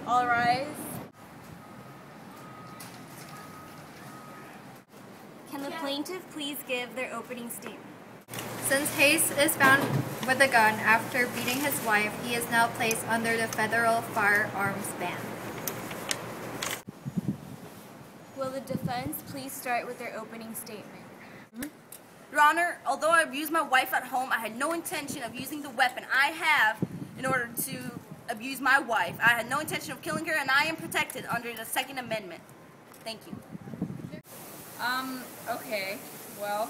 All rise. Can the plaintiff please give their opening statement? Since Hayes is found with a gun after beating his wife, he is now placed under the federal firearms ban. Will the defense please start with their opening statement? Your Honor, although I abused my wife at home, I had no intention of using the weapon I have in order to abuse my wife. I had no intention of killing her, and I am protected under the Second Amendment. Thank you. Okay, well,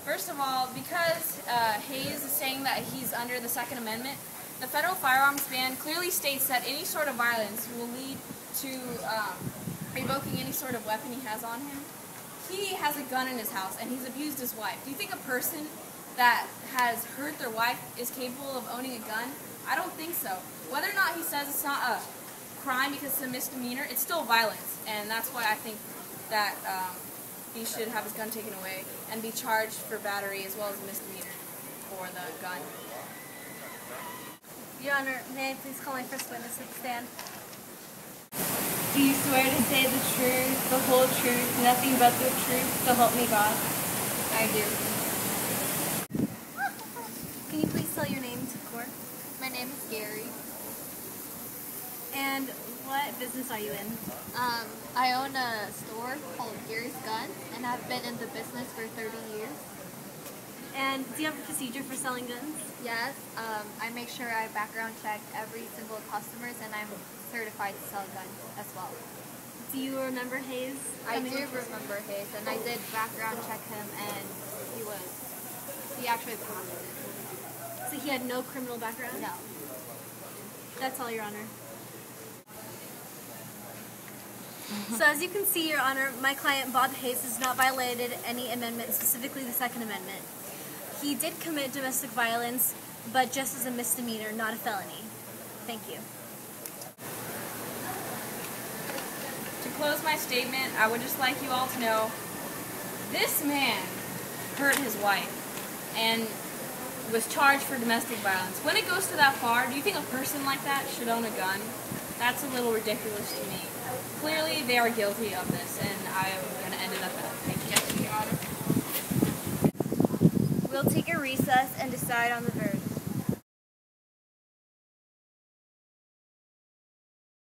first of all, because Hayes is saying that he's under the Second Amendment, the federal firearms ban clearly states that any sort of violence will lead to revoking any sort of weapon he has on him. He has a gun in his house, and he's abused his wife. Do you think a person that has hurt their wife is capable of owning a gun? I don't think so. Whether or not he says it's not a crime because it's a misdemeanor, it's still violence, and that's why I think that he should have his gun taken away and be charged for battery as well as a misdemeanor for the gun. Your Honor, may I please call my first witness to the stand? Do you swear to say the truth, the whole truth, nothing but the truth, so help me God? I do. Can you please tell your name to the court? My name is Gary. And what business are you in? I own a store called Gary's Gun, and I've been in the business for 30 years. And do you have a procedure for selling guns? Yes, I make sure I background check every single customers, and I'm certified to sell guns as well. Do you remember Hayes? I do remember Hayes, and I did background check him, and he actually passed it. So he had no criminal background? No. That's all, Your Honor. So as you can see, Your Honor, my client Bob Hayes has not violated any amendment, specifically the Second Amendment. He did commit domestic violence, but just as a misdemeanor, not a felony. Thank you. To close my statement, I would just like you all to know, this man hurt his wife and was charged for domestic violence. When it goes to that far, do you think a person like that should own a gun? That's a little ridiculous to me. Clearly, they are guilty of this, and I am going to end it at that. Thank you, Your Honor. We'll take a recess and decide on the verdict.